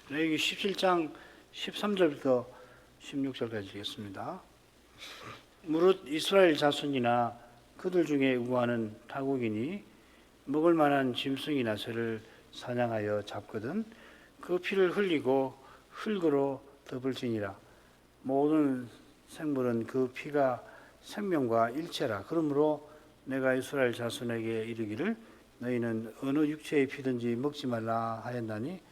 레위기 17장 13절부터 16절까지 되겠습니다. 무릇 이스라엘 자손이나 그들 중에 우하는 타국인이 먹을 만한 짐승이나 새를 사냥하여 잡거든 그 피를 흘리고 흙으로 덮을지니라. 모든 생물은 그 피가 생명과 일체라. 그러므로 내가 이스라엘 자손에게 이르기를 너희는 어느 육체의 피든지 먹지 말라 하였나니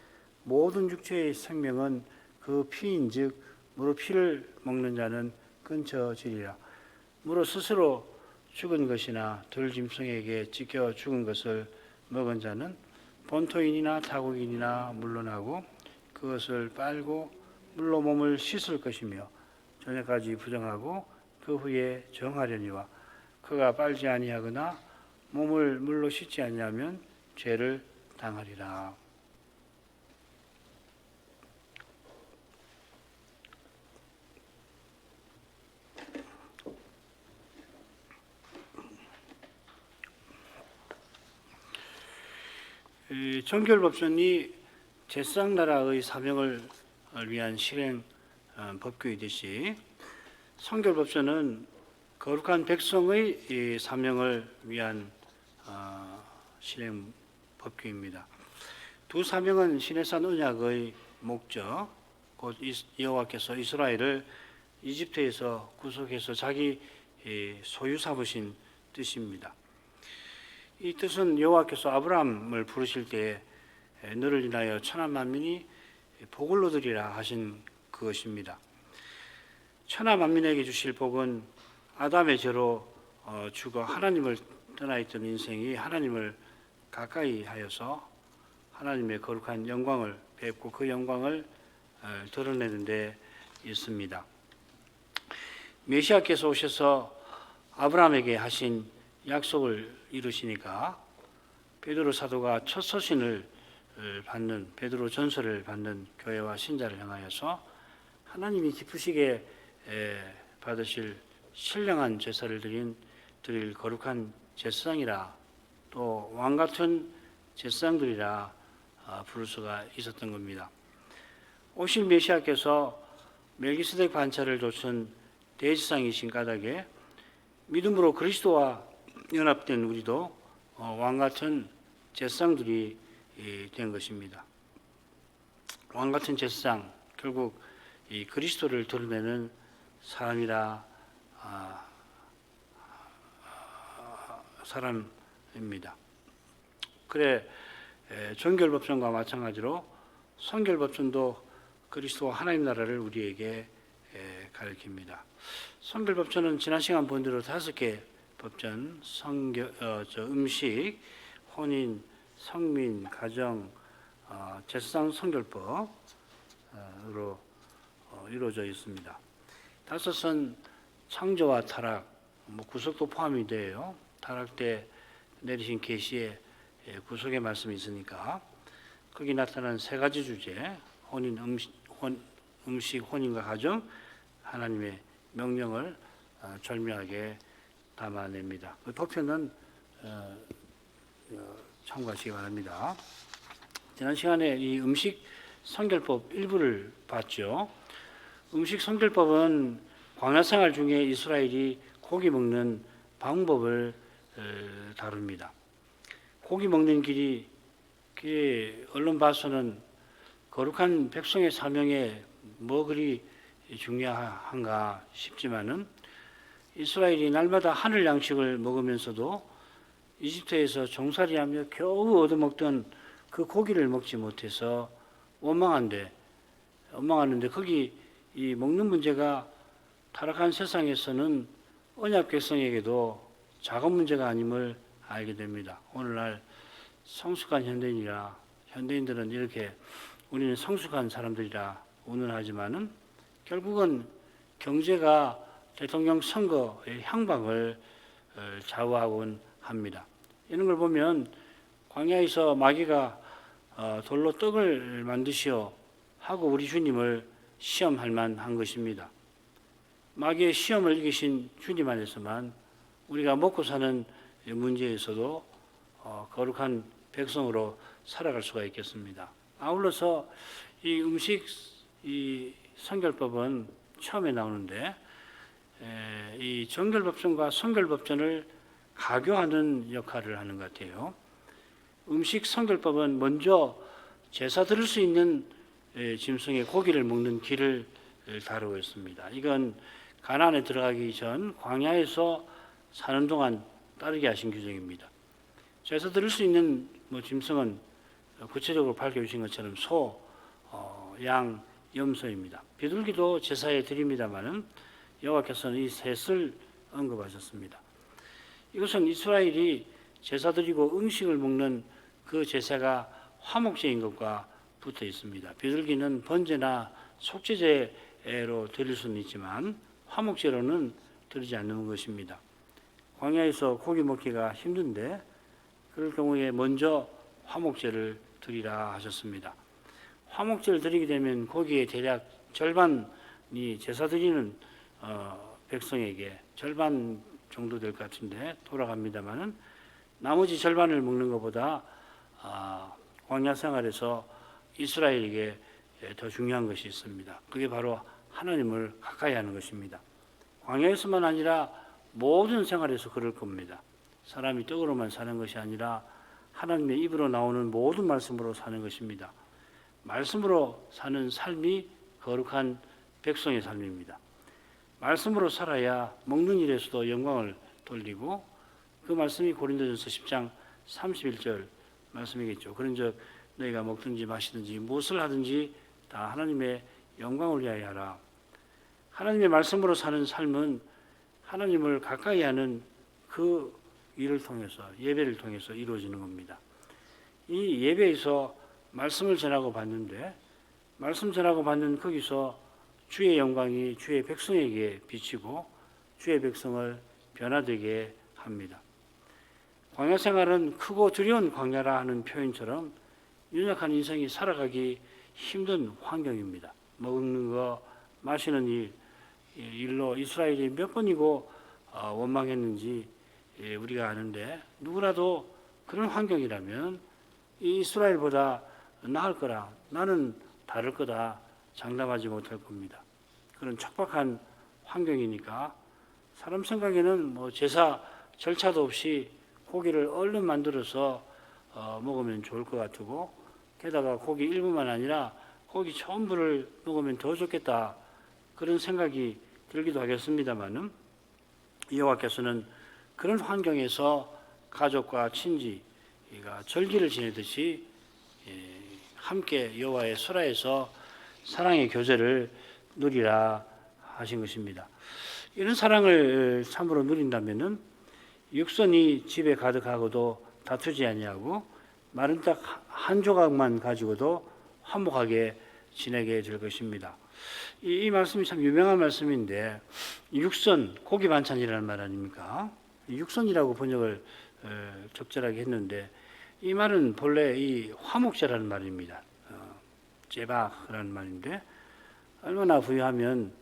모든 육체의 생명은 그 피인즉 무릇 피를 먹는 자는 끊쳐지리라. 무릇 스스로 죽은 것이나 들짐승에게 찢겨 죽은 것을 먹은 자는 본토인이나 타국인이나 물론하고 그것을 빨고 물로 몸을 씻을 것이며 저녁까지 부정하고 그 후에 정하려니와 그가 빨지 아니하거나 몸을 물로 씻지 아니하면 죄를 당하리라. 정결법전이 제사장나라의 사명을 위한 실행 법규이듯이 성결법전은 거룩한 백성의 사명을 위한 실행 법규입니다. 두 사명은 시내산 언약의 목적, 곧 여호와께서 이스라엘을 이집트에서 구속해서 자기 소유 삼으신 뜻입니다. 이 뜻은 여호와께서 아브라함을 부르실 때 너를 인하여 천하 만민이 복을 얻으리라 하신 그것입니다. 천하 만민에게 주실 복은 아담의 죄로 죽어 하나님을 떠나 있던 인생이 하나님을 가까이 하여서 하나님의 거룩한 영광을 뵙고 그 영광을 드러내는 데 있습니다. 메시아께서 오셔서 아브라함에게 하신 약속을 이루시니까 베드로 사도가 첫 서신을 받는 베드로 전서를 받는 교회와 신자를 향하여서 하나님이 기쁘시게 받으실 신령한 제사를 드릴 거룩한 제사장이라 또 왕같은 제사장들이라 부를 수가 있었던 겁니다. 오실 메시아께서 멜기세덱 반차를 좇은 대제사장이신 까닭에 믿음으로 그리스도와 연합된 우리도 왕같은 제사장들이 된 것입니다. 왕같은 제사장, 결국 이 그리스도를 드러내는 사람이라 사람입니다. 그래 정결법전과 마찬가지로 성결법전도 그리스도와 하나님 나라를 우리에게 가르칩니다. 성결법전은 지난 시간 본 대로 5개 법전, 음식, 혼인, 성민, 가정, 제사장 성결법으로 이루어져 있습니다. 5은 창조와 타락, 구속도 포함이 돼요. 타락 때 내리신 계시에 구속의 말씀이 있으니까 거기 나타난 3가지 주제, 혼인, 음식, 혼인과 가정, 하나님의 명령을 절묘하게 담아냅니다. 그 도표는 참고하시기 바랍니다. 지난 시간에 이 음식 성결법 일부를 봤죠. 음식 성결법은 광야 생활 중에 이스라엘이 고기 먹는 방법을 다룹니다. 고기 먹는 길이 얼른 봐서는 거룩한 백성의 사명에 뭐 그리 중요한가 싶지만은 이스라엘이 날마다 하늘 양식을 먹으면서도 이집트에서 종살이하며 겨우 얻어먹던 그 고기를 먹지 못해서 원망하는데 거기 이 먹는 문제가 타락한 세상에서는 언약 백성에게도 작은 문제가 아님을 알게 됩니다. 오늘날 성숙한 현대인들은 이렇게 우리는 성숙한 사람들이라 운운하지만은 결국은 경제가 대통령 선거의 향방을 좌우하곤 합니다. 이런 걸 보면 광야에서 마귀가 돌로 떡을 만드시오 하고 우리 주님을 시험할 만한 것입니다. 마귀의 시험을 이기신 주님 안에서만 우리가 먹고 사는 문제에서도 거룩한 백성으로 살아갈 수가 있겠습니다. 아울러서 이 음식 이 성결법은 처음에 나오는데 이 정결법전과 성결법전을 가교하는 역할을 하는 것 같아요. 음식 성결법은 먼저 제사 드릴 수 있는 짐승의 고기를 먹는 길을 다루고 있습니다. 이건 가나안에 들어가기 전 광야에서 사는 동안 따르게 하신 규정입니다. 제사 드릴 수 있는 짐승은 구체적으로 밝혀주신 것처럼 소, 양, 염소입니다. 비둘기도 제사에 드립니다마는 여호와께서는 이 셋을 언급하셨습니다. 이것은 이스라엘이 제사 드리고 음식을 먹는 그 제사가 화목제인 것과 붙어 있습니다. 비둘기는 번제나 속죄제로 드릴 수는 있지만 화목제로는 드리지 않는 것입니다. 광야에서 고기 먹기가 힘든데 그럴 경우에 먼저 화목제를 드리라 하셨습니다. 화목제를 드리게 되면 고기의 대략 절반이 제사 드리는 백성에게 절반 정도 될 것 같은데 돌아갑니다마는 나머지 절반을 먹는 것보다 광야 생활에서 이스라엘에게 더 중요한 것이 있습니다. 그게 바로 하나님을 가까이 하는 것입니다. 광야에서만 아니라 모든 생활에서 그럴 겁니다. 사람이 떡으로만 사는 것이 아니라 하나님의 입으로 나오는 모든 말씀으로 사는 것입니다. 말씀으로 사는 삶이 거룩한 백성의 삶입니다. 말씀으로 살아야 먹는 일에서도 영광을 돌리고 그 말씀이 고린도전서 10장 31절 말씀이겠죠. 그런즉 너희가 먹든지 마시든지 무엇을 하든지 다 하나님의 영광을 위하여 하라. 하나님의 말씀으로 사는 삶은 하나님을 가까이 하는 그 일을 통해서 예배를 통해서 이루어지는 겁니다. 이 예배에서 말씀을 전하고 받는데 말씀 전하고 받는 거기서 주의 영광이 주의 백성에게 비치고 주의 백성을 변화되게 합니다. 광야 생활은 크고 두려운 광야라 하는 표현처럼 연약한 인생이 살아가기 힘든 환경입니다. 먹는 거, 마시는 일로 이스라엘이 몇 번이고 원망했는지 우리가 아는데 누구라도 그런 환경이라면 이스라엘보다 나을 거라, 나는 다를 거다 장담하지 못할 겁니다. 그런 척박한 환경이니까 사람 생각에는 제사 절차도 없이 고기를 얼른 만들어서 먹으면 좋을 것 같고 게다가 고기 일부만 아니라 고기 전부를 먹으면 더 좋겠다 그런 생각이 들기도 하겠습니다마는 여호와께서는 그런 환경에서 가족과 친지가 절기를 지내듯이 함께 여호와의 수라에서 사랑의 교제를 누리라 하신 것입니다. 이런 사랑을 참으로 누린다면은 육선이 집에 가득하고도 다투지 아니하고 마른 떡 한 조각만 가지고도 화목하게 지내게 될 것입니다. 이 말씀이 참 유명한 말씀인데 육선, 고기 반찬이라는 말 아닙니까? 육선이라고 번역을 적절하게 했는데 이 말은 본래 이 화목제라는 말입니다. 제박이라는 말인데 얼마나 부유하면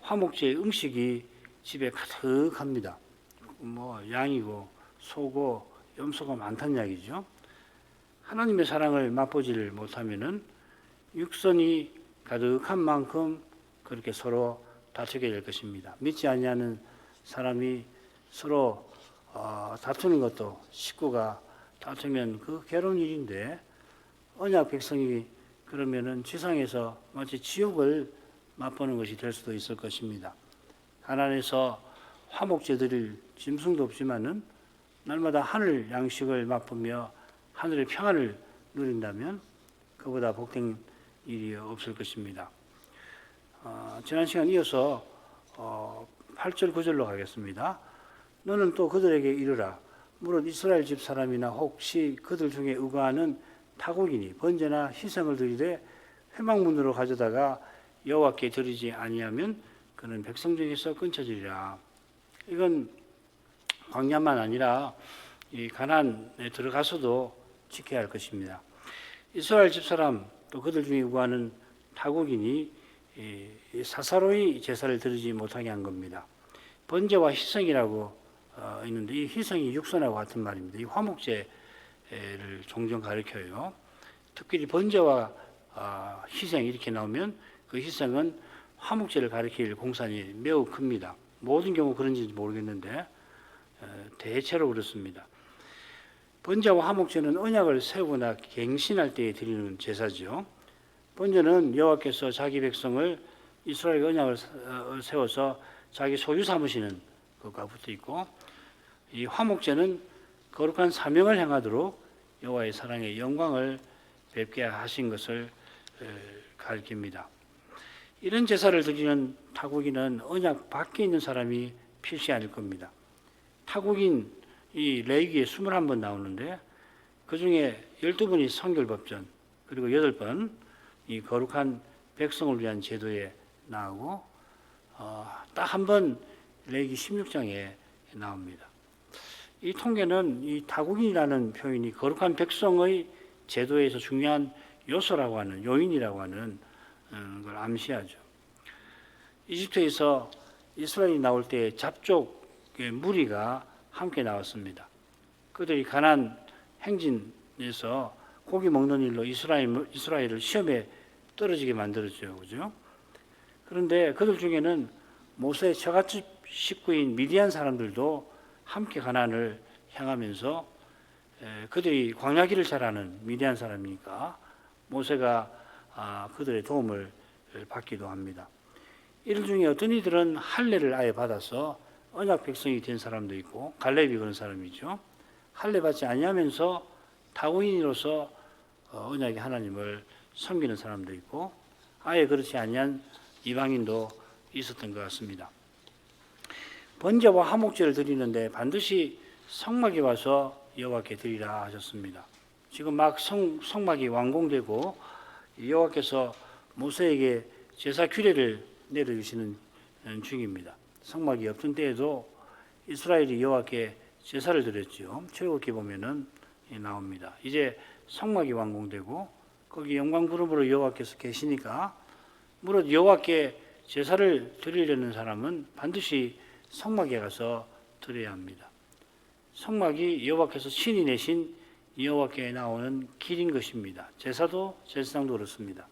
화목제의 음식이 집에 가득합니다. 양이고 소고 염소가 많다는 이야기죠. 하나님의 사랑을 맛보지를 못하면은 육선이 가득한 만큼 그렇게 서로 다투게 될 것입니다. 믿지 아니하는 사람이 서로 다투는 것도 식구가 다투면 그 괴로운 일인데 언약 백성이 그러면은 지상에서 마치 지옥을 맛보는 것이 될 수도 있을 것입니다. 가나안에서 화목제 드릴 짐승도 없지만은 날마다 하늘 양식을 맛보며 하늘의 평안을 누린다면 그보다 복된 일이 없을 것입니다. 지난 시간 이어서 8절 9절로 가겠습니다. 너는 또 그들에게 이르라. 무릇 이스라엘 집 사람이나 혹시 그들 중에 의거하는 타국이니 번제나 희생을 드리되 회막문으로 가져다가 여호와께 드리지 아니하면 그는 백성 중에서 끊쳐지리라. 이건 광야만 아니라 이 가나안에 들어가서도 지켜야 할 것입니다. 이스라엘 집 사람 또 그들 중에 구하는 타국인이 사사로이 제사를 드리지 못하게 한 겁니다. 번제와 희생이라고 있는데 이 희생이 육선하고 같은 말입니다. 이 화목제를 종종 가리켜요. 특별히 번제와 희생 이렇게 나오면 그 희생은 화목제를 가리킬 공산이 매우 큽니다. 모든 경우 그런지 모르겠는데 대체로 그렇습니다. 번제와 화목제는 언약을 세우거나 갱신할 때에 드리는 제사죠. 번제는 여호와께서 자기 백성을 이스라엘 언약을 세워서 자기 소유 삼으시는 것과 붙어 있고, 이 화목제는 거룩한 사명을 행하도록 여호와의 사랑의 영광을 뵙게 하신 것을 가리킵니다. 이런 제사를 드리는 타국인은 언약 밖에 있는 사람이 필시 아닐 겁니다. 타국인 이 레위기에 21번 나오는데 그 중에 12번이 성결법전, 그리고 8번 이 거룩한 백성을 위한 제도에 나오고 딱 한 번 레위기 16장에 나옵니다. 이 통계는 이 타국인이라는 표현이 거룩한 백성의 제도에서 중요한 요소라고 하는, 요인이라고 하는 걸 암시하죠. 이집트에서 이스라엘이 나올 때 잡족의 무리가 함께 나왔습니다. 그들이 가나안 행진에서 고기 먹는 일로 이스라엘을 시험에 떨어지게 만들었죠. 그죠? 그런데 그들 중에는 모세의 처갓집 식구인 미디안 사람들도 함께 가나안을 향하면서 그들이 광야길을 잘 아는 미디안 사람이니까 모세가 그들의 도움을 받기도 합니다. 이들 중에 어떤 이들은 할례를 아예 받아서 언약 백성이 된 사람도 있고, 갈렙이 그런 사람이죠. 할례 받지 아니하면서 타국인으로서 언약의 하나님을 섬기는 사람도 있고, 아예 그렇지 아니한 이방인도 있었던 것 같습니다. 번제와 화목제를 드리는데 반드시 성막에 와서 여호와께 드리라 하셨습니다. 지금 막 성막이 완공되고 여호와께서 모세에게 제사 규례를 내려주시는 중입니다. 성막이 없던 때에도 이스라엘이 여호와께 제사를 드렸죠. 출애굽기 보면은 나옵니다. 이제 성막이 완공되고 거기 영광 구름으로 여호와께서 계시니까 무릇 여호와께 제사를 드리려는 사람은 반드시 성막에 가서 드려야 합니다. 성막이 여호와께서 친히 내신 여호와께 나오는 길인 것입니다. 제사도 제사장도 그렇습니다.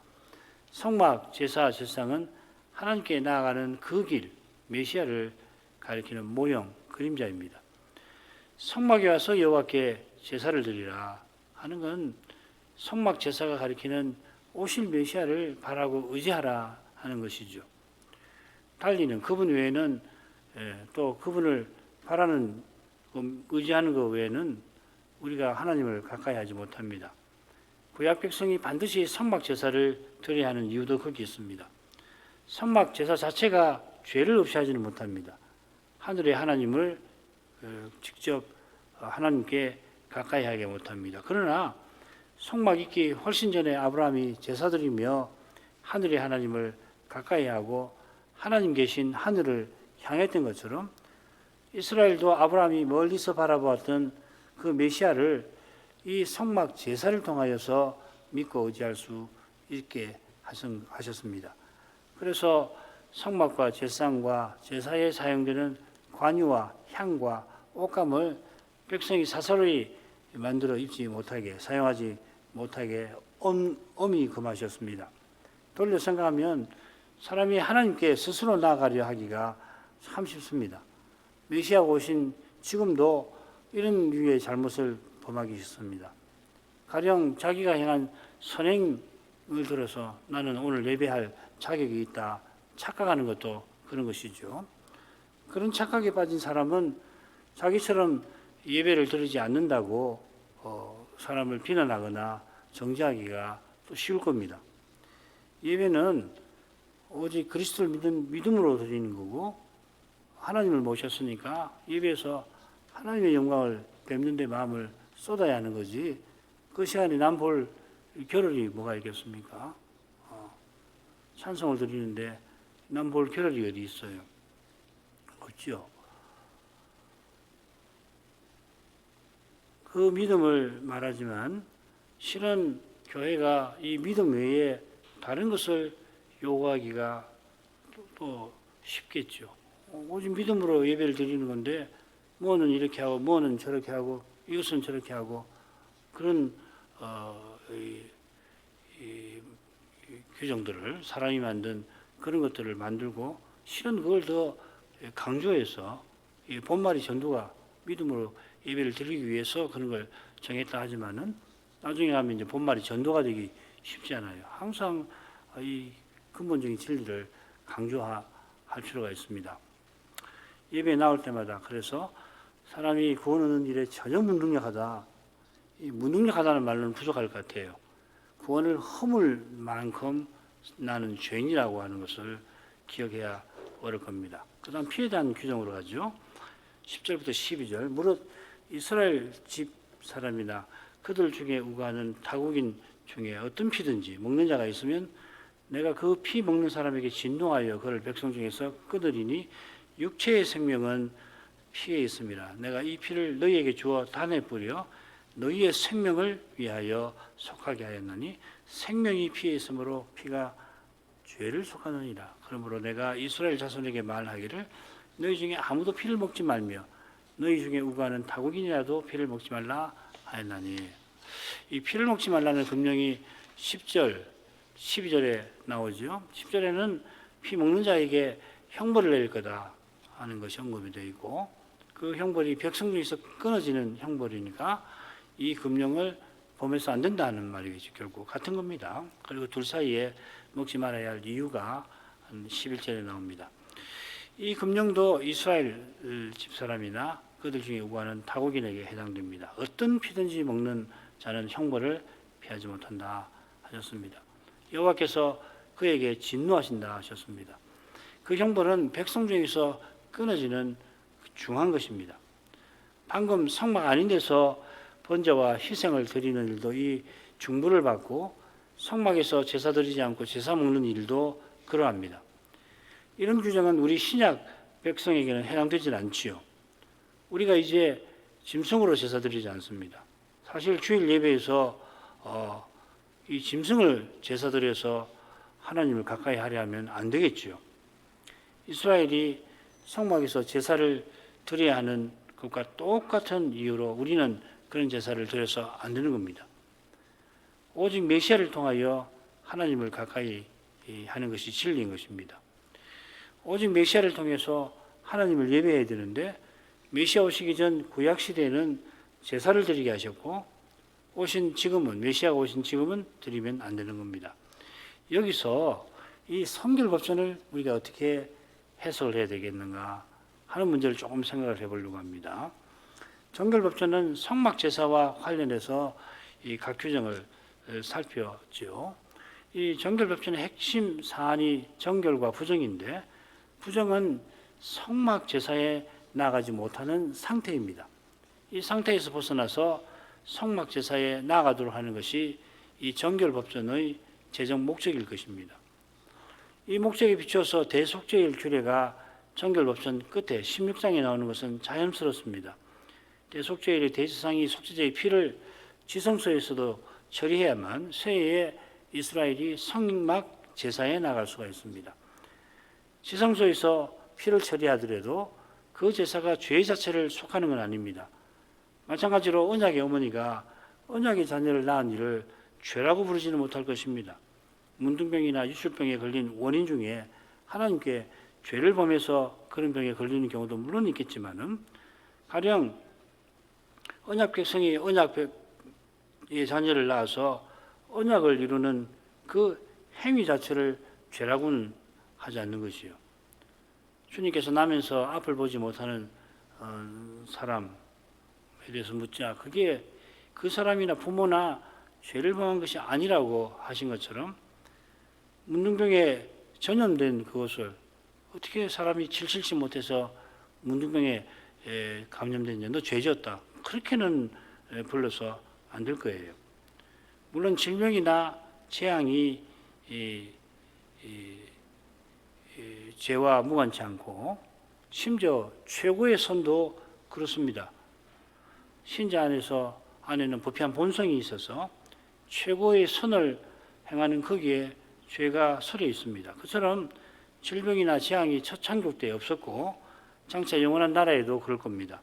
성막, 제사, 제사장은 하나님께 나아가는 그 길, 메시아를 가리키는 모형, 그림자입니다. 성막에 와서 여호와께 제사를 드리라 하는 건 성막 제사가 가리키는 오실 메시아를 바라고 의지하라 하는 것이죠. 달리는 그분 외에는 또 그분을 바라는 의지하는 것 외에는 우리가 하나님을 가까이 하지 못합니다. 구약 백성이 반드시 성막 제사를 드려야 하는 이유도 거기 있습니다. 성막 제사 자체가 죄를 없이 하지는 못합니다. 하늘의 하나님을 직접 하나님께 가까이 하게 못합니다. 그러나 성막 있기 훨씬 전에 아브라함이 제사 드리며 하늘의 하나님을 가까이 하고 하나님 계신 하늘을 향했던 것처럼 이스라엘도 아브라함이 멀리서 바라보았던 그 메시아를 이 성막 제사를 통하여서 믿고 의지할 수 있게 하셨습니다. 그래서 성막과 제사장과 제사에 사용되는 관유와 향과 옷감을 백성이 사설이 만들어 입지 못하게, 사용하지 못하게 엄히 금하셨습니다. 돌려 생각하면 사람이 하나님께 스스로 나아가려 하기가 참 쉽습니다. 메시아가 오신 지금도 이런 류의 잘못을 범하기 쉽습니다. 가령 자기가 행한 선행을 들어서 나는 오늘 예배할 자격이 있다 착각하는 것도 그런 것이죠. 그런 착각에 빠진 사람은 자기처럼 예배를 드리지 않는다고 사람을 비난하거나 정죄하기가 또 쉬울 겁니다. 예배는 오직 그리스도를 믿음으로 드리는 거고 하나님을 모셨으니까 예배에서 하나님의 영광을 뵙는 데 마음을 쏟아야 하는 거지 그 시간에 남 볼 겨를이 뭐가 있겠습니까? 찬송을 드리는데 남 볼 겨를이 어디 있어요? 없죠. 그 믿음을 말하지만 실은 교회가 이 믿음 외에 다른 것을 요구하기가 또 쉽겠죠. 오직 믿음으로 예배를 드리는 건데 뭐는 이렇게 하고 뭐는 저렇게 하고 이것은 저렇게 하고 그런 이 규정들을 사람이 만든 그런 것들을 만들고 실은 그걸 더 강조해서 이 본말이 전도가 믿음으로 예배를 드리기 위해서 그런 걸 정했다 하지만은 나중에 가면 이제 본말이 전도가 되기 쉽지 않아요. 항상 이 근본적인 진리를 강조할 필요가 있습니다. 예배에 나올 때마다 그래서 사람이 구원 얻는 일에 전혀 무능력하다. 이 무능력하다는 말로는 부족할 것 같아요. 구원을 허물 만큼 나는 죄인이라고 하는 것을 기억해야 옳을 겁니다. 그 다음 피에 대한 규정으로 가죠. 10절부터 12절. 무릇 이스라엘 집 사람이나 그들 중에 우가하는 타국인 중에 어떤 피든지 먹는 자가 있으면 내가 그 피 먹는 사람에게 진노하여 그를 백성 중에서 끊으리니 육체의 생명은 피에 있습니다. 내가 이 피를 너희에게 주어 단에 뿌려 너희의 생명을 위하여 속하게 하였나니 생명이 피에 있으므로 피가 죄를 속하느니라. 그러므로 내가 이스라엘 자손에게 말하기를 너희 중에 아무도 피를 먹지 말며 너희 중에 우가하는 타국인이라도 피를 먹지 말라 하였나니 이 피를 먹지 말라는 금령이 10절, 12절에 나오죠. 10절에는 피 먹는 자에게 형벌을 내릴 거다 하는 것이 언급이 되어 있고 그 형벌이 백성 중에서 끊어지는 형벌이니까 이 금령을 범해서 안 된다는 말이겠죠. 결국 같은 겁니다. 그리고 둘 사이에 먹지 말아야 할 이유가 11절에 나옵니다. 이 금령도 이스라엘 집사람이나 그들 중에 우고하는 타국인에게 해당됩니다. 어떤 피든지 먹는 자는 형벌을 피하지 못한다 하셨습니다. 여호와께서 그에게 진노하신다 하셨습니다. 그 형벌은 백성 중에서 끊어지는 중한 것입니다. 방금 성막 아닌 데서 번제와 희생을 드리는 일도 이 중부를 받고 성막에서 제사 드리지 않고 제사 먹는 일도 그러합니다. 이런 규정은 우리 신약 백성에게는 해당되질 않지요. 우리가 이제 짐승으로 제사 드리지 않습니다. 사실 주일 예배에서 이 짐승을 제사 드려서 하나님을 가까이 하려 하면 안 되겠지요. 이스라엘이 성막에서 제사를 드려야 하는 것과 똑같은 이유로 우리는 그런 제사를 드려서 안 되는 겁니다. 오직 메시아를 통하여 하나님을 가까이 하는 것이 진리인 것입니다. 오직 메시아를 통해서 하나님을 예배해야 되는데 메시아 오시기 전 구약 시대에는 제사를 드리게 하셨고 오신 지금은 메시아가 오신 지금은 드리면 안 되는 겁니다. 여기서 이 성결법전을 우리가 어떻게 해석을 해야 되겠는가 하는 문제를 조금 생각을 해보려고 합니다. 정결법전은 성막 제사와 관련해서 이 각 규정을 살펴죠. 이 정결법전의 핵심 사안이 정결과 부정인데 부정은 성막 제사에 나아가지 못하는 상태입니다. 이 상태에서 벗어나서 성막 제사에 나아가도록 하는 것이 이 정결법전의 제정 목적일 것입니다. 이 목적에 비추어서 대속죄일 규례가 정결법전 끝에 16장에 나오는 것은 자연스럽습니다. 대속죄일의 대제사장이 속죄제의 피를 지성소에서도 처리해야만 새해에 이스라엘이 성막 제사에 나갈 수가 있습니다. 지성소에서 피를 처리하더라도 그 제사가 죄 자체를 속하는 건 아닙니다. 마찬가지로 언약의 어머니가 언약의 자녀를 낳은 일을 죄라고 부르지는 못할 것입니다. 문둥병이나 유출병에 걸린 원인 중에 하나님께 죄를 범해서 그런 병에 걸리는 경우도 물론 있겠지만은 가령 언약 백성이 언약의 자녀를 낳아서 언약을 이루는 그 행위 자체를 죄라고는 하지 않는 것이요. 주님께서 나면서 앞을 보지 못하는 사람에 대해서 묻자 그게 그 사람이나 부모나 죄를 범한 것이 아니라고 하신 것처럼 문둥병에 전염된 그것을 어떻게 사람이 칠칠치 못해서 문둥병에 감염됐냐 너 죄졌다 그렇게는 불러서 안 될 거예요. 물론 질병이나 재앙이 죄와 무관치 않고 심지어 최고의 선도 그렇습니다. 신자 안에는 부패한 본성이 있어서 최고의 선을 행하는 거기에 죄가 서려 있습니다. 그처럼 질병이나 재앙이 첫 창조 때 없었고 장차 영원한 나라에도 그럴 겁니다.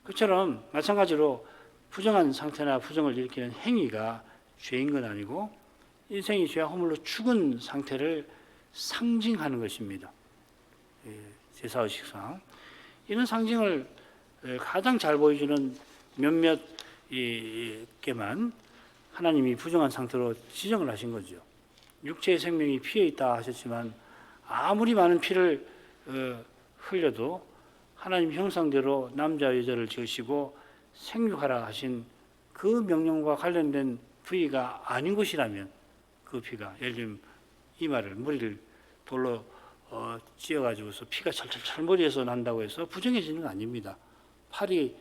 그처럼 마찬가지로 부정한 상태나 부정을 일으키는 행위가 죄인 건 아니고 인생이 죄와 허물로 죽은 상태를 상징하는 것입니다. 제사의식상 이런 상징을 가장 잘 보여주는 몇몇 개만 하나님이 부정한 상태로 지정을 하신 거죠. 육체의 생명이 피에 있다 하셨지만 아무리 많은 피를 흘려도 하나님 형상대로 남자 여자를 지으시고 생육하라 하신 그 명령과 관련된 부위가 아닌 것이라면 그 피가 예를 들면 이마를 머리를 돌로 찧어가지고서 피가 철철철 머리에서 난다고 해서 부정해지는 거 아닙니다. 팔이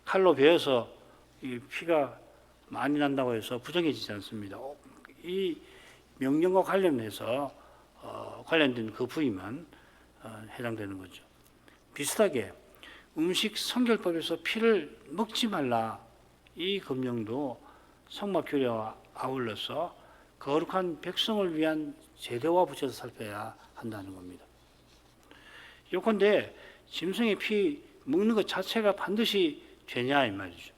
칼로 베어서 이 피가 많이 난다고 해서 부정해지지 않습니다. 이 명령과 관련해서 관련된 그 부위만 해당되는 거죠. 비슷하게 음식 성결법에서 피를 먹지 말라 이 금령도 성막규례와 아울러서 거룩한 백성을 위한 제도와 붙여서 살펴야 한다는 겁니다. 요컨대 짐승의 피 먹는 것 자체가 반드시 죄냐 이 말이죠.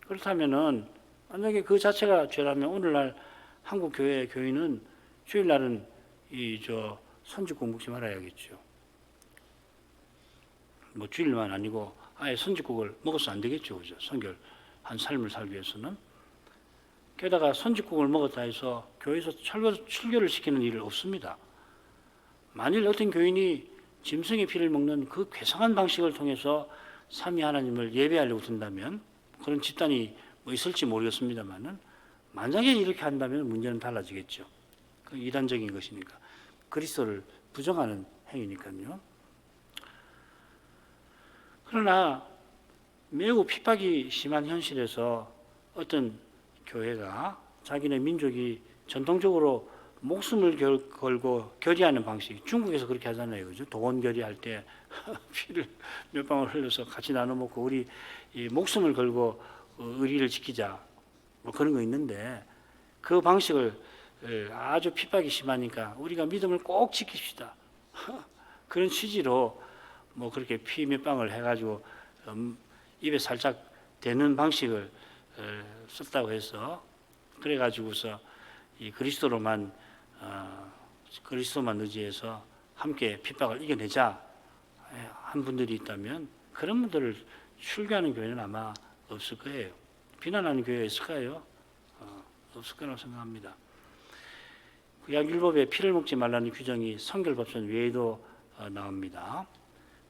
그렇다면은 만약에 그 자체가 죄라면 오늘날 한국 교회 교인은 주일날은 선지국 먹지 말아야겠죠. 뭐 주일만 아니고 아예 선지국을 먹어서 안 되겠죠, 그죠? 성결한 삶을 살기 위해서는. 게다가 선지국을 먹었다 해서 교회에서 출교를 시키는 일은 없습니다. 만일 어떤 교인이 짐승의 피를 먹는 그 괴상한 방식을 통해서 삼위 하나님을 예배하려고 든다면 그런 집단이 뭐 있을지 모르겠습니다만은 만약에 이렇게 한다면 문제는 달라지겠죠. 그 이단적인 것이니까 그리스도를 부정하는 행위니까요. 그러나 매우 핍박이 심한 현실에서 어떤 교회가 자기네 민족이 전통적으로 목숨을 걸고 결의하는 방식, 중국에서 그렇게 하잖아요, 그죠? 도원 결의할 때 피를 몇 방울 흘려서 같이 나눠 먹고 우리 목숨을 걸고 의리를 지키자, 뭐 그런 거 있는데 그 방식을 아주 핍박이 심하니까 우리가 믿음을 꼭 지킵시다. 그런 취지로 뭐 그렇게 피 몇 방울 해가지고 입에 살짝 대는 방식을 썼다고 해서 그래가지고서 이 그리스도만 의지해서 함께 핍박을 이겨내자 한 분들이 있다면 그런 분들을 출교하는 교회는 아마 없을 거예요. 비난하는 교회가 있을까요? 없을 거라고 생각합니다. 구약율법에 피를 먹지 말라는 규정이 성결법전 외에도 나옵니다.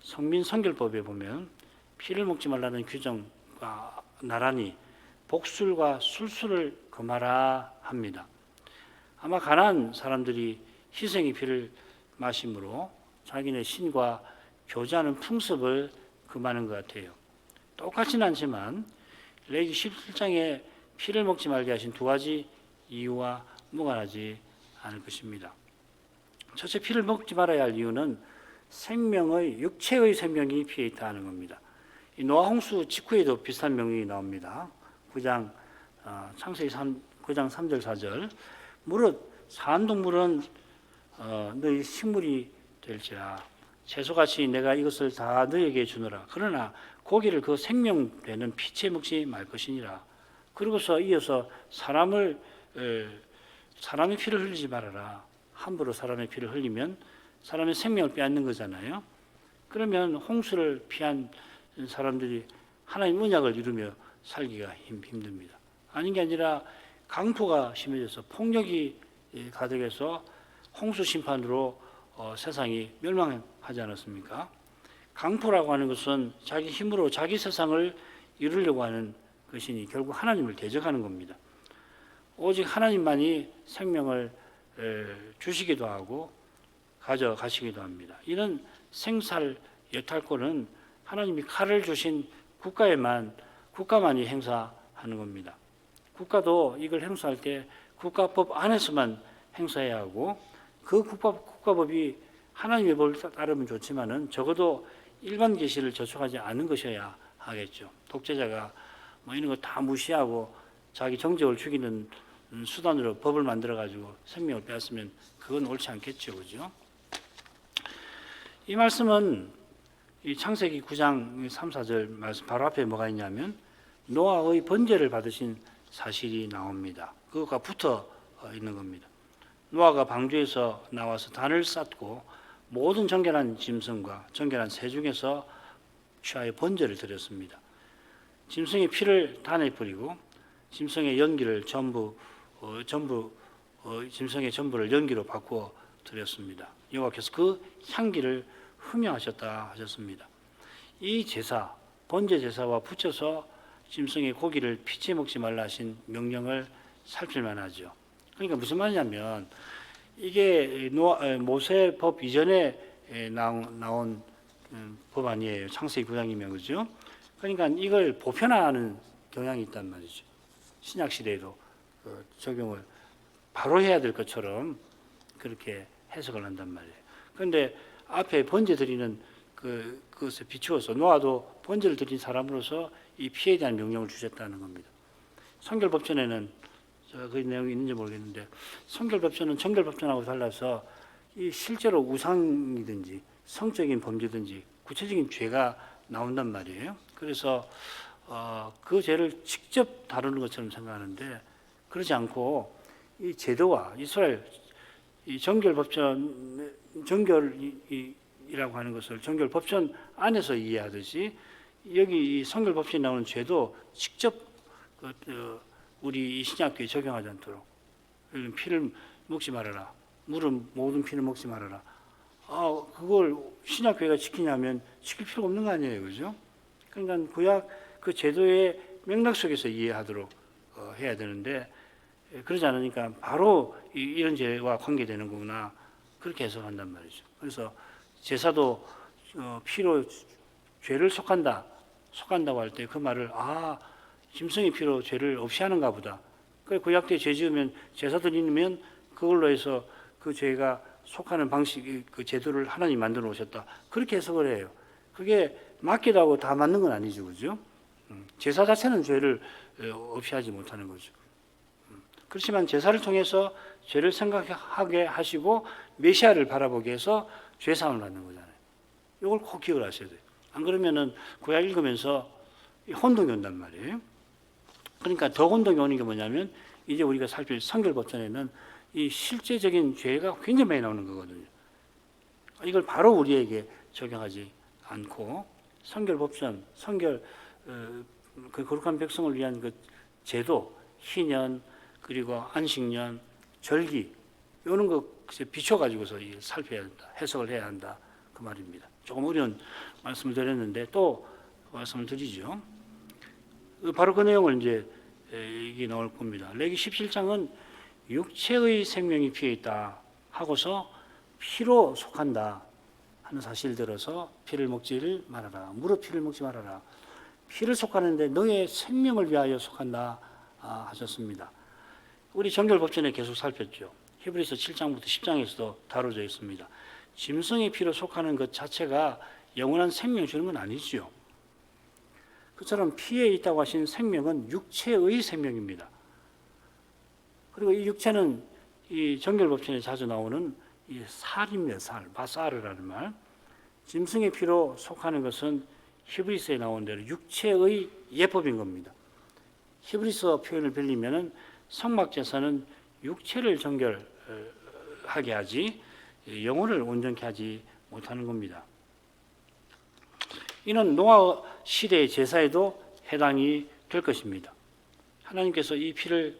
성민 성결법에 보면 피를 먹지 말라는 규정과 나란히 복술과 술수를 금하라 합니다. 아마 가난한 사람들이 희생의 피를 마심으로 자기네 신과 교제하는 풍습을 금하는 것 같아요. 똑같지는 않지만 레위기 17장에 피를 먹지 말게 하신 두 가지 이유와 무관하지 않을 것입니다. 첫째, 피를 먹지 말아야 할 이유는 육체의 생명이 피에 있다 하는 겁니다. 이 노아 홍수 직후에도 비슷한 명령이 나옵니다. 창세기 9장 3절 4절 무릇 사한 동물은 너희 식물이 될지라 채소같이 내가 이것을 다 너희에게 주노라. 그러나 고기를 그 생명되는 피채 먹지 말 것이니라. 그러고서 이어서 사람의 피를 흘리지 말아라. 함부로 사람의 피를 흘리면 사람의 생명을 빼앗는 거잖아요. 그러면 홍수를 피한 사람들이 하나님 언약을 이루며 살기가 힘듭니다. 아닌 게 아니라 강토가 심해져서 폭력이 가득해서 홍수 심판으로 세상이 멸망하지 않았습니까? 강토라고 하는 것은 자기 힘으로 자기 세상을 이루려고 하는 것이니 결국 하나님을 대적하는 겁니다. 오직 하나님만이 생명을 주시기도 하고 가져가시기도 합니다. 이런 생살 여탈권은 하나님이 칼을 주신 국가만이 행사하는 겁니다. 국가도 이걸 행사할 때 국가법 안에서만 행사해야 하고 그 국가법이 하나님의 법을 따르면 좋지만은 적어도 일반 계시를 저촉하지 않은 것이어야 하겠죠. 독재자가 뭐 이런 거 다 무시하고 자기 정적을 죽이는 수단으로 법을 만들어 가지고 생명을 빼앗으면 그건 옳지 않겠죠, 그죠? 이 말씀은 이 창세기 9장 3, 4절 말씀 바로 앞에 뭐가 있냐면 노아의 번제를 받으신 사실이 나옵니다. 그것과 붙어 있는 겁니다. 노아가 방주에서 나와서 단을 쌓고 모든 정결한 짐승과 정결한 새 중에서 취하여 번제를 드렸습니다. 짐승의 피를 단에 뿌리고 짐승의 연기를 짐승의 전부를 연기로 바꾸어 드렸습니다. 여호와께서 그 향기를 흠명하셨다 하셨습니다. 이 제사, 번제 제사와 붙여서 짐승의 고기를 피채 먹지 말라 하신 명령을 살필 만하죠. 그러니까 무슨 말이냐면 이게 모세법 이전에 나온 법 아니에요. 창세기 9장이면 그죠? 그러니까 이걸 보편화하는 경향이 있단 말이죠. 신약 시대에도 적용을 바로 해야 될 것처럼 그렇게 해석을 한단 말이에요. 그런데 앞에 번제 드리는 그것에 비추어서 노아도 번제를 드린 사람으로서 이 피해에 대한 명령을 주셨다는 겁니다. 성결법전에는 그 내용이 있는지 모르겠는데 성결법전은 정결법전하고 달라서 이 실제로 우상이든지 성적인 범죄든지 구체적인 죄가 나온단 말이에요. 그래서 그 죄를 직접 다루는 것처럼 생각하는데 그렇지 않고 이 제도와 이스라엘 이 정결법전 정결이라고 하는 것을 정결법전 안에서 이해하듯이 여기 이 성결법전에 나오는 죄도 직접 우리 이 신약교에 적용하지 않도록 피를 먹지 말아라. 모든 피를 먹지 말아라. 그걸 신약교회가 지키냐면 지킬 필요가 없는 거 아니에요, 그죠? 그러니까 구약 그 제도의 맥락 속에서 이해하도록 해야 되는데 그러지 않으니까 바로 이런 죄와 관계되는 거구나 그렇게 해석한단 말이죠. 그래서 제사도 피로 죄를 속한다고 할 때 그 말을 짐승의 피로 죄를 없이 하는가 보다. 그래 구약 때 죄 지으면 제사 드리면 그걸로 해서 그 죄가 속하는 방식, 그 제도를 하나님 만들어 오셨다. 그렇게 해석을 해요. 그게 맞기도 하고 다 맞는 건 아니죠, 그죠? 제사 자체는 죄를 없이 하지 못하는 거죠. 그렇지만 제사를 통해서 죄를 생각하게 하시고 메시아를 바라보게 해서 죄사함을 받는 거잖아요. 이걸 꼭 기억을 하셔야 돼요. 안 그러면은 구약 읽으면서 혼동이 온단 말이에요. 그러니까 더 혼동이 오는 게 뭐냐면 이제 우리가 살필 성결법전에는 이 실제적인 죄가 굉장히 많이 나오는 거거든요. 이걸 바로 우리에게 적용하지 않고 성결법전, 그 거룩한 백성을 위한 그 제도, 희년, 그리고 안식년, 절기 이런 거 비춰가지고서 살펴야 한다, 해석을 해야 한다 그 말입니다. 조금 어려운 말씀을 드렸는데 또 말씀을 드리죠. 바로 그 내용을 이제 이게 나올 겁니다. 레기 17장은 육체의 생명이 피해 있다 하고서 피로 속한다 하는 사실을 들어서 피를 먹지를 말아라. 무릇 피를 먹지 말아라. 피를 속하는데 너의 생명을 위하여 속한다 하셨습니다. 우리 정결법전에 계속 살폈죠. 히브리서 7장부터 10장에서도 다뤄져 있습니다. 짐승의 피로 속하는 것 자체가 영원한 생명 주는 건 아니죠. 그처럼 피에 있다고 하신 생명은 육체의 생명입니다. 그리고 이 육체는 이 정결법전에 자주 나오는 이 살입니다. 바사르라는 말. 짐승의 피로 속하는 것은 히브리서에 나온 대로 육체의 예법인 겁니다. 히브리서 표현을 빌리면은 성막제사는 육체를 정결하게 하지 영혼을 온전케 하지 못하는 겁니다. 이는 노아 시대의 제사에도 해당이 될 것입니다. 하나님께서 이 피를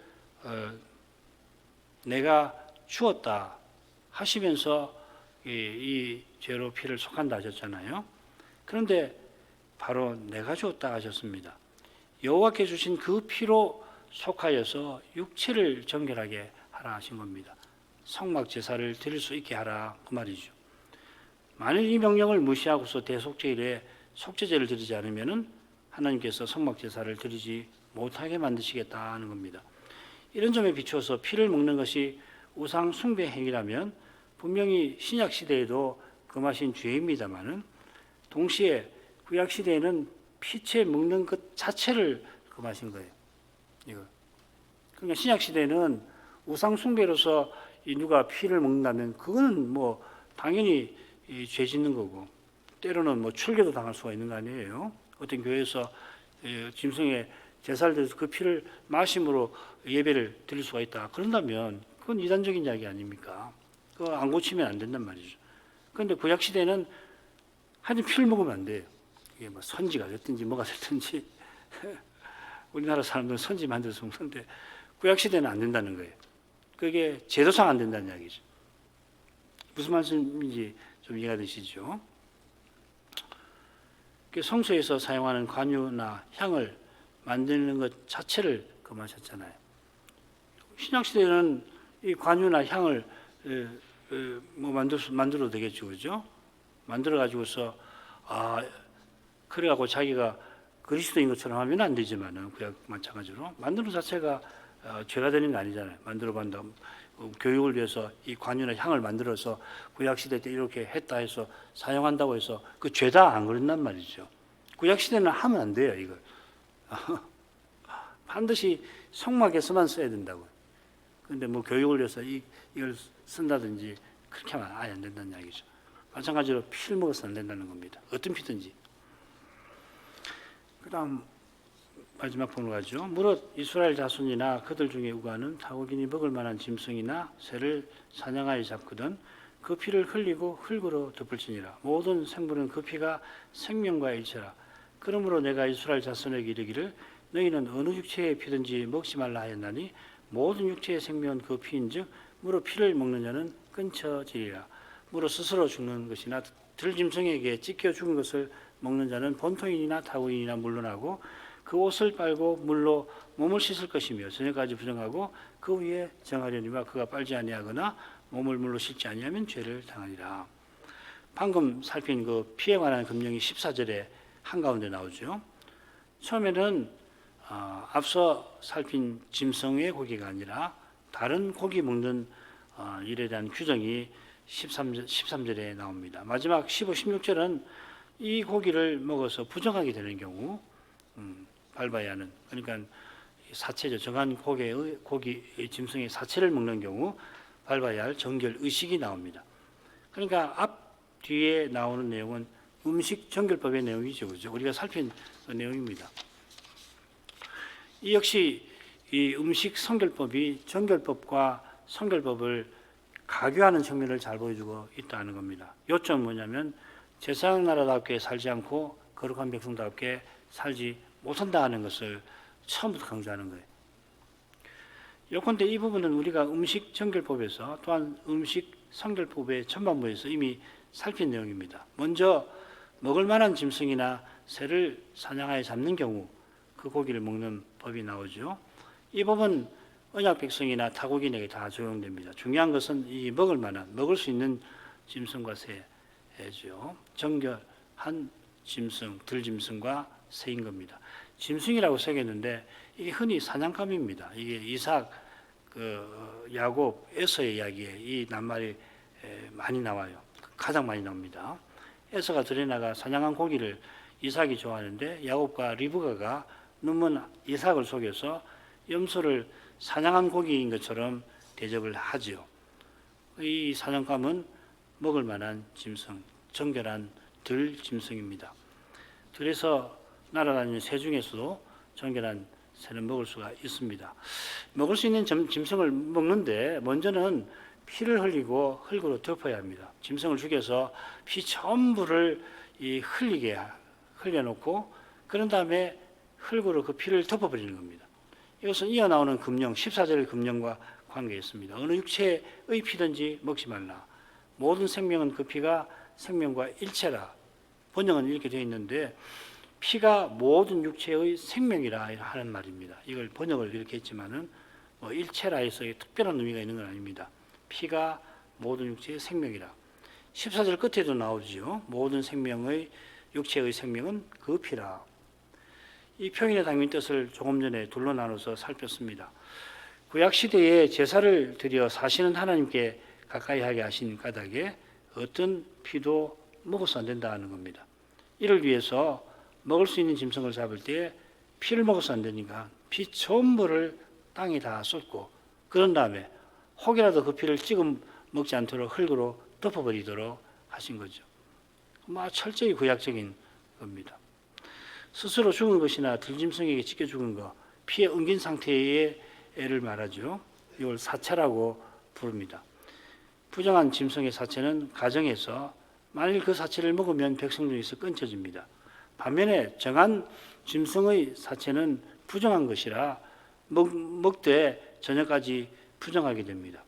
내가 주었다 하시면서 이 죄로 피를 속한다 하셨잖아요. 그런데 바로 내가 주었다 하셨습니다. 여호와께 주신 그 피로 속하여서 육체를 정결하게 하라 하신 겁니다. 성막 제사를 드릴 수 있게 하라 그 말이죠. 만일 이 명령을 무시하고서 대속죄일에 속죄제를 드리지 않으면은 하나님께서 성막 제사를 드리지 못하게 만드시겠다 하는 겁니다. 이런 점에 비추어서 피를 먹는 것이 우상 숭배 행위라면 분명히 신약 시대에도 금하신 죄입니다만은 동시에 구약 시대에는 피채 먹는 것 자체를 금하신 거예요. 이거. 그러니까 신약 시대는 우상 숭배로서 누가 피를 먹는다면 그거는 뭐 당연히 죄 짓는 거고 때로는 뭐 출교도 당할 수가 있는 거 아니에요. 어떤 교회에서 짐승의 제사를 드려서 그 피를 마심으로 예배를 드릴 수가 있다. 그런다면 그건 이단적인 이야기 아닙니까? 그거 안 고치면 안 된단 말이죠. 그런데 구약 시대는 하여튼 피를 먹으면 안 돼요. 이게 뭐 선지가 됐든지 뭐가 됐든지 우리나라 사람들은 선지 만들어서 먹는데 구약 시대는 안 된다는 거예요. 그게 제도상 안 된다는 이야기죠. 무슨 말씀인지 좀 이해가 되시죠? 성소에서 사용하는 관유나 향을 만드는 것 자체를 금하셨잖아요. 신약 시대는 이 관유나 향을 뭐 만들어도 되겠죠, 그죠? 만들어 가지고서 그래갖고 자기가 그리스도인 것처럼 하면 안 되지만은 그냥 마찬가지로 만드는 자체가 죄가 되는 게 아니잖아요. 만들어 본다. 교육을 위해서 이 관유나 향을 만들어서 구약 시대 때 이렇게 했다 해서 사용한다고 해서 그 죄다 안 그런단 말이죠. 구약 시대는 하면 안 돼요, 이걸. 반드시 성막에서만 써야 된다고. 근데 뭐 교육을 위해서 이걸 쓴다든지 그렇게 하면 아예 안 된다는 이야기죠. 마찬가지로 피를 먹어서 안 된다는 겁니다. 어떤 피든지. 그다음 마지막 본문 가죠. 무릇 이스라엘 자손이나 그들 중에 우가는 타국인이 먹을 만한 짐승이나 새를 사냥하여 잡거든 그 피를 흘리고 흙으로 덮을지니라. 모든 생물은 그 피가 생명과 일체라. 그러므로 내가 이스라엘 자손에게 이르기를 너희는 어느 육체의 피든지 먹지 말라 하였나니 모든 육체의 생명은 그 피인즉 무릇 피를 먹는 자는 끊쳐지리라. 무릇 스스로 죽는 것이나 들짐승에게 찢겨 죽은 것을 먹는 자는 본토인이나 타국인이나 물러나고 그 옷을 빨고 물로 몸을 씻을 것이며 저녁까지 부정하고 그 위에 정하려니와 그가 빨지 아니하거나 몸을 물로 씻지 아니하면 죄를 당하리라. 방금 살핀 그 피에 관한 금령이 14절에 한가운데 나오죠. 처음에는 앞서 살핀 짐승의 고기가 아니라 다른 고기 먹는 일에 대한 규정이 13절에 나옵니다. 마지막 15, 16절은 이 고기를 먹어서 부정하게 되는 경우 밟아야 하는, 그러니까 사체죠. 정한 고기 짐승의 사체를 먹는 경우 밟아야 할 정결 의식이 나옵니다. 그러니까 앞 뒤에 나오는 내용은 음식 정결법의 내용이죠, 그죠? 우리가 살핀 그 내용입니다. 이 역시 이 음식 성결법이 정결법과 성결법을 가교하는 측면을 잘 보여주고 있다는 겁니다. 요점은 뭐냐면 제사장 나라답게 살지 않고 거룩한 백성답게 살지 못한다 하는 것을 처음부터 강조하는 거예요. 요컨대 이 부분은 우리가 음식 정결법에서 또한 음식 성결법의 전반부에서 이미 살핀 내용입니다. 먼저 먹을 만한 짐승이나 새를 사냥하여 잡는 경우 그 고기를 먹는 법이 나오죠. 이 법은 언약 백성이나 타국인에게 다 적용됩니다. 중요한 것은 이 먹을 수 있는 짐승과 새죠. 정결한 짐승, 들짐승과 새인 겁니다. 짐승이라고 새겼는데 이게 흔히 사냥감입니다. 이게 이삭, 야곱, 에서의 이야기에 이 낱말이 많이 나와요. 가장 많이 나옵니다. 에서가 들여나가 사냥한 고기를 이삭이 좋아하는데 야곱과 리브가가 눈먼 이삭을 속여서 염소를 사냥한 고기인 것처럼 대접을 하지요. 이 사냥감은 먹을 만한 짐승, 정결한 들짐승입니다. 들에서 날아다니는 새 중에서도 정결한 새는 먹을 수가 있습니다. 먹을 수 있는 짐승을 먹는데 먼저는 피를 흘리고 흙으로 덮어야 합니다. 짐승을 죽여서 피 전부를 흘려놓고 그런 다음에 흙으로 그 피를 덮어버리는 겁니다. 이것은 이어 나오는 금령, 14절의 금령과 관계가 있습니다. 어느 육체의 피든지 먹지 말라. 모든 생명은 그 피가 생명과 일체라. 번역은 이렇게 되어 있는데 피가 모든 육체의 생명이라 하는 말입니다. 이걸 번역을 이렇게 했지만은 일체라 해서 특별한 의미가 있는 건 아닙니다. 피가 모든 육체의 생명이라. 14절 끝에도 나오지요. 모든 생명의 육체의 생명은 그 피라. 이 표현의 담긴 뜻을 조금 전에 둘로 나눠서 살폈습니다. 구약 시대에 제사를 드려 사시는 하나님께 가까이 하게 하신 까닭에 어떤 피도 먹어서 안 된다는 겁니다. 이를 위해서 먹을 수 있는 짐승을 잡을 때 피를 먹어서 안 되니까 피 전부를 땅에 다 쏟고 그런 다음에 혹이라도 그 피를 찍어 먹지 않도록 흙으로 덮어버리도록 하신 거죠. 철저히 구약적인 겁니다. 스스로 죽은 것이나 들짐승에게 찢겨 죽은 것, 피에 엉긴 상태의 애를 말하죠. 이걸 사체라고 부릅니다. 부정한 짐승의 사체는 가정에서 만일 그 사체를 먹으면 백성 중에서 끊쳐집니다. 반면에 정한 짐승의 사체는 부정한 것이라 먹되 저녁까지 부정하게 됩니다.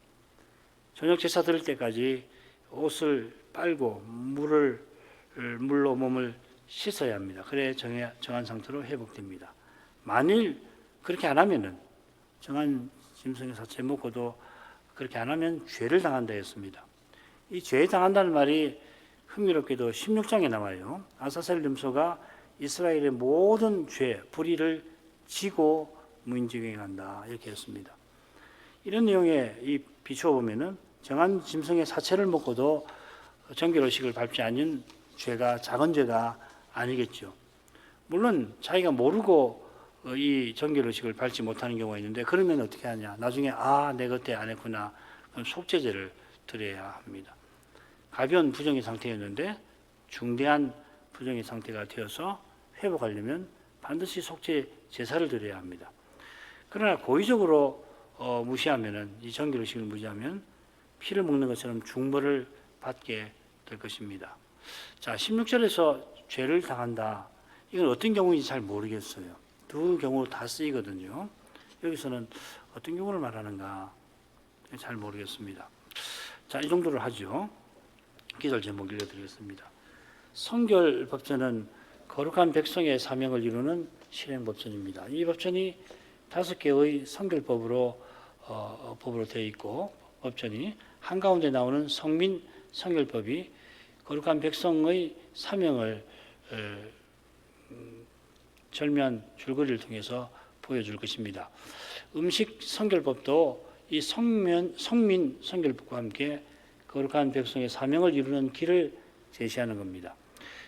저녁 제사 드릴 때까지 옷을 빨고 물로 몸을 씻어야 합니다. 그래 정한 상태로 회복됩니다. 만일 그렇게 안 하면은 정한 짐승의 사체 먹고도 그렇게 안 하면 죄를 당한다 했습니다. 이 죄 당한다는 말이 흥미롭게도 16장에 나와요. 아사셀 림소가 이스라엘의 모든 죄, 불의를 지고 무인지경에 간다 이렇게 했습니다. 이런 내용에 비추어 보면은 정한 짐승의 사체를 먹고도 정결의식을 밟지 않은 죄가 작은 죄가 아니겠죠. 물론 자기가 모르고 이 정결의식을 밟지 못하는 경우가 있는데 그러면 어떻게 하냐. 나중에 내가 그때 안 했구나. 그럼 속죄제를 드려야 합니다. 가벼운 부정의 상태였는데 중대한 부정의 상태가 되어서 회복하려면 반드시 속죄 제사를 드려야 합니다. 그러나 고의적으로 무시하면은 이 정결의식을 무시하면 피를 먹는 것처럼 중벌을 받게 될 것입니다. 자, 16절에서 죄를 당한다. 이건 어떤 경우인지 잘 모르겠어요. 두 경우로 다 쓰이거든요. 여기서는 어떤 경우를 말하는가 잘 모르겠습니다. 자, 이 정도를 하죠. 기절 제목 읽어드리겠습니다. 성결법전은 거룩한 백성의 사명을 이루는 실행법전입니다. 이 법전이 5개의 성결법으로 되어 있고 법전이 한가운데 나오는 성민 성결법이 거룩한 백성의 사명을 절묘한 줄거리를 통해서 보여줄 것입니다. 음식 성결법도 이 성민 성결법과 함께 거룩한 백성의 사명을 이루는 길을 제시하는 겁니다.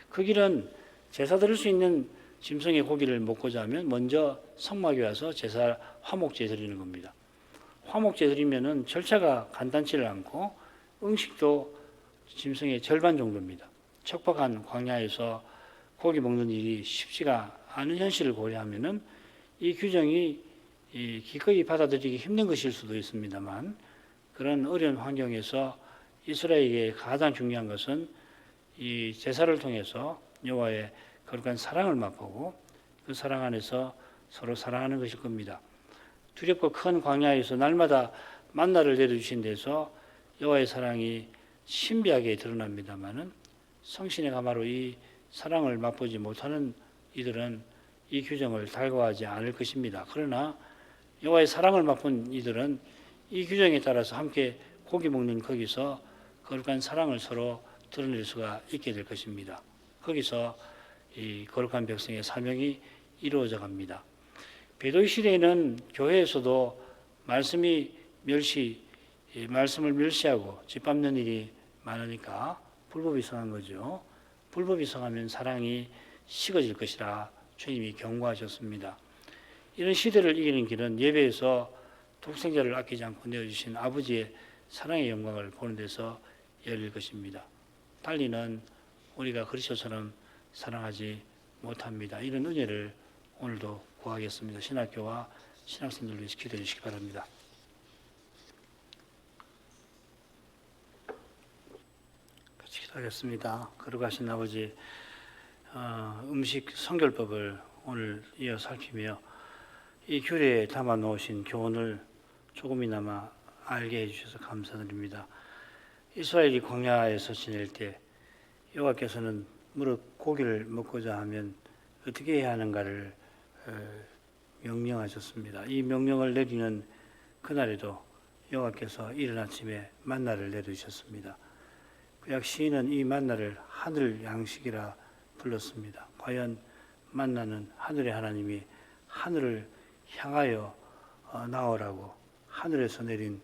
그 길은 제사 드릴 수 있는 짐승의 고기를 먹고자 하면 먼저 성막에 와서 화목제 드리는 겁니다. 화목제 드리면은 절차가 간단치를 않고 음식도 짐승의 절반 정도입니다. 척박한 광야에서 고기 먹는 일이 쉽지가 않은 현실을 고려하면은 이 규정이 기꺼이 받아들이기 힘든 것일 수도 있습니다만 그런 어려운 환경에서 이스라엘에게 가장 중요한 것은 이 제사를 통해서 여호와의 거룩한 사랑을 맛보고 그 사랑 안에서 서로 사랑하는 것일 겁니다. 두렵고 큰 광야에서 날마다 만나를 내려주신 데서 여호와의 사랑이 신비하게 드러납니다마는 성신의 가마로 이 사랑을 맛보지 못하는 이들은 이 규정을 달가워하지 않을 것입니다. 그러나 여호와의 사랑을 맛본 이들은 이 규정에 따라서 함께 고기 먹는 거기서 거룩한 사랑을 서로 드러낼 수가 있게 될 것입니다. 거기서 이 거룩한 백성의 사명이 이루어져 갑니다. 베드로의 시대에는 교회에서도 말씀을 멸시하고 짓밟는 일이 많으니까 불법이 성한 거죠. 불법이 성하면 사랑이 식어질 것이라 주님이 경고하셨습니다. 이런 시대를 이기는 길은 예배에서 독생자를 아끼지 않고 내어주신 아버지의 사랑의 영광을 보는 데서 열릴 것입니다. 달리는 우리가 그리스도처럼 사랑하지 못합니다. 이런 은혜를 오늘도 구하겠습니다. 신학교와 신학생들 위해서 기도해 주시기 바랍니다. 같이 기도하겠습니다. 거룩하신 아버지, 음식 성결법을 오늘 이어 살피며 이 규례에 담아 놓으신 교훈을 조금이나마 알게 해주셔서 감사드립니다. 이스라엘이 광야에서 지낼 때 여호와께서는 무릇 고기를 먹고자 하면 어떻게 해야 하는가를 명령하셨습니다. 이 명령을 내리는 그날에도 여호와께서 이른 아침에 만나를 내리셨습니다. 구약 시인은 이 만나를 하늘 양식이라 불렀습니다. 과연 만나는 하늘의 하나님이 하늘을 향하여 나오라고 하늘에서 내린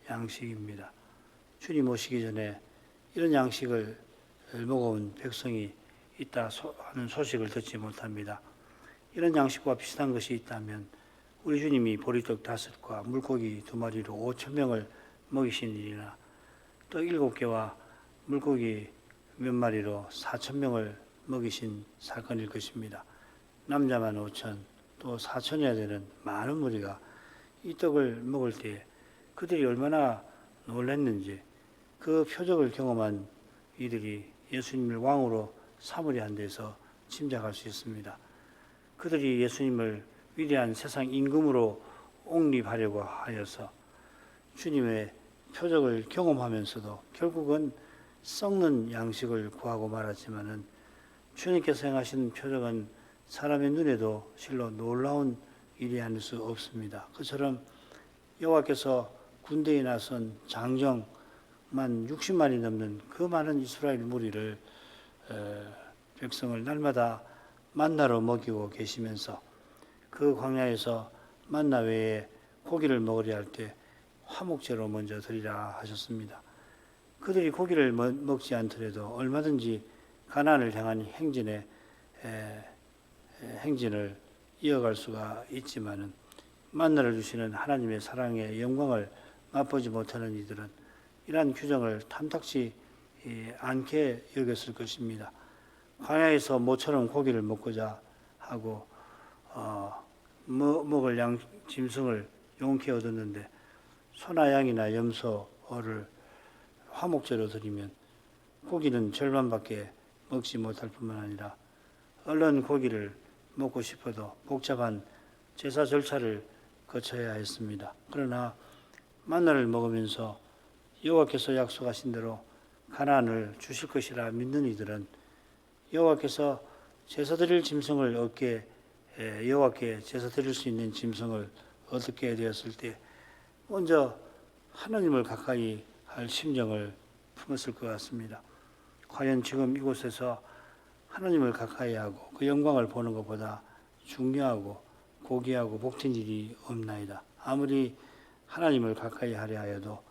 양식입니다. 주님 오시기 전에 이런 양식을 먹어온 백성이 있다 하는 소식을 듣지 못합니다. 이런 양식과 비슷한 것이 있다면 우리 주님이 보리떡 5과 물고기 2마리로 5,000명을 먹이신 일이나 또 7개와 물고기 몇 마리로 4,000명을 먹이신 사건일 것입니다. 남자만 5천 또 4천이나 되는 많은 무리가 이 떡을 먹을 때 그들이 얼마나 놀랐는지 그 표적을 경험한 이들이 예수님을 왕으로 삼으려 한 데서 짐작할 수 있습니다. 그들이 예수님을 위대한 세상 임금으로 옹립하려고 하여서 주님의 표적을 경험하면서도 결국은 썩는 양식을 구하고 말았지만은 주님께서 행하신 표적은 사람의 눈에도 실로 놀라운 일이 아닐 수 없습니다. 그처럼 여호와께서 군대에 나선 장정만 60만이 넘는 그 많은 이스라엘 무리를 백성을 날마다 만나로 먹이고 계시면서 그 광야에서 만나 외에 고기를 먹으려 할 때 화목제로 먼저 드리라 하셨습니다. 그들이 고기를 먹지 않더라도 얼마든지 가나안을 향한 행진을 이어갈 수가 있지만은 만나를 주시는 하나님의 사랑의 영광을 맛보지 못하는 이들은 이러한 규정을 탐탁지 않게 여겼을 것입니다. 광야에서 모처럼 고기를 먹고자 하고 먹을 짐승을 용케 얻었는데 소나 양이나 염소를 화목제로 드리면 고기는 절반밖에 먹지 못할 뿐만 아니라 얼른 고기를 먹고 싶어도 복잡한 제사 절차를 거쳐야 했습니다. 그러나 만나를 먹으면서 여호와께서 약속하신 대로 가나안을 주실 것이라 믿는 이들은 여호와께서 제사 드릴 짐승을 여호와께 제사 드릴 수 있는 짐승을 얻게 되었을 때 먼저 하나님을 가까이 할 심정을 품었을 것 같습니다. 과연 지금 이곳에서 하나님을 가까이 하고 그 영광을 보는 것보다 중요하고 고귀하고 복된 일이 없나이다. 아무리 하나님을 가까이 하려 하여도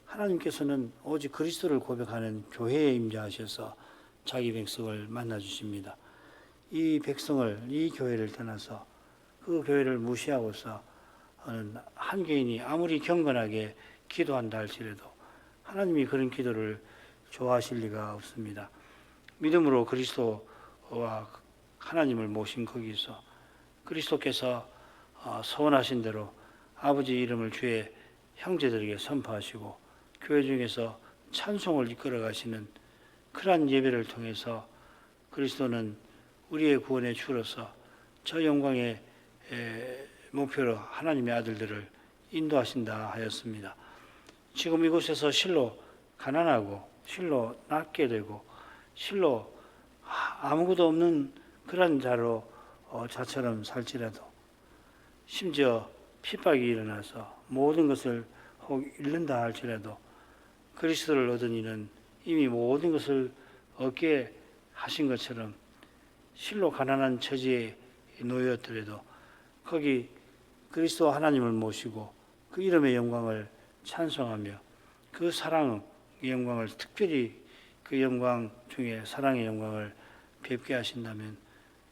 하나님께서는 오직 그리스도를 고백하는 교회에 임재하셔서 자기 백성을 만나 주십니다. 이 교회를 떠나서 그 교회를 무시하고서 한 개인이 아무리 경건하게 기도한다 할지라도 하나님이 그런 기도를 좋아하실 리가 없습니다. 믿음으로 그리스도와 하나님을 모신 거기서 그리스도께서 서원하신 대로 아버지 이름을 주의 형제들에게 선포하시고 교회 중에서 찬송을 이끌어 가시는 그러한 예배를 통해서 그리스도는 우리의 구원의 주로서 저 영광의 목표로 하나님의 아들들을 인도하신다 하였습니다. 지금 이곳에서 실로 가난하고 실로 낫게 되고 실로 아무것도 없는 그런 자처럼 살지라도 심지어 핍박이 일어나서 모든 것을 혹 잃는다 할지라도 그리스도를 얻은 이는 이미 모든 것을 얻게 하신 것처럼 실로 가난한 처지에 놓였더라도 거기 그리스도 하나님을 모시고 그 이름의 영광을 찬송하며 그 사랑의 영광을 특별히 그 영광 중에 사랑의 영광을 뵙게 하신다면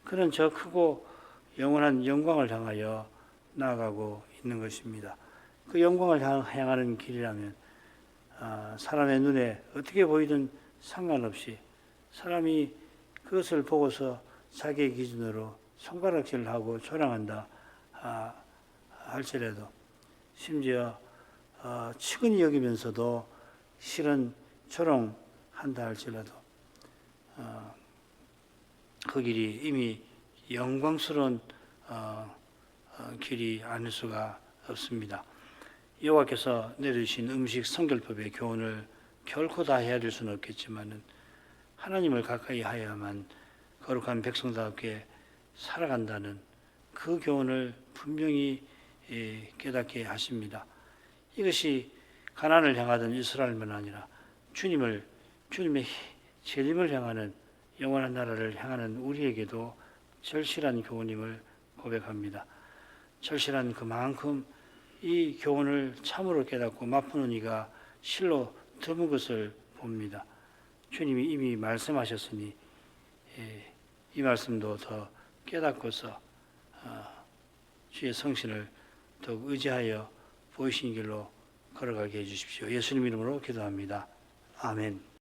그는 저 크고 영원한 영광을 향하여 나아가고 있는 것입니다. 그 영광을 향하는 길이라면 사람의 눈에 어떻게 보이든 상관없이 사람이 그것을 보고서 자기의 기준으로 손가락질을 하고 조랑한다 할지라도 심지어 측은히 여기면서도 실은 조롱한다 할지라도 그 길이 이미 영광스러운 길이 아닐 수가 없습니다. 여호와께서 내려주신 음식 성결법의 교훈을 결코 다 헤아릴 수는 없겠지만은 하나님을 가까이 하여야만 거룩한 백성답게 살아간다는 그 교훈을 분명히 깨닫게 하십니다. 이것이 가나안을 향하던 이스라엘만 아니라 주님의 재림을 향하는 영원한 나라를 향하는 우리에게도 절실한 교훈임을 고백합니다. 절실한 그만큼 이 교훈을 참으로 깨닫고 맛보는 이가 실로 드문 것을 봅니다. 주님이 이미 말씀하셨으니 이 말씀도 더 깨닫고서 주의 성신을 더욱 의지하여 보이신 길로 걸어가게 해주십시오. 예수님 이름으로 기도합니다. 아멘.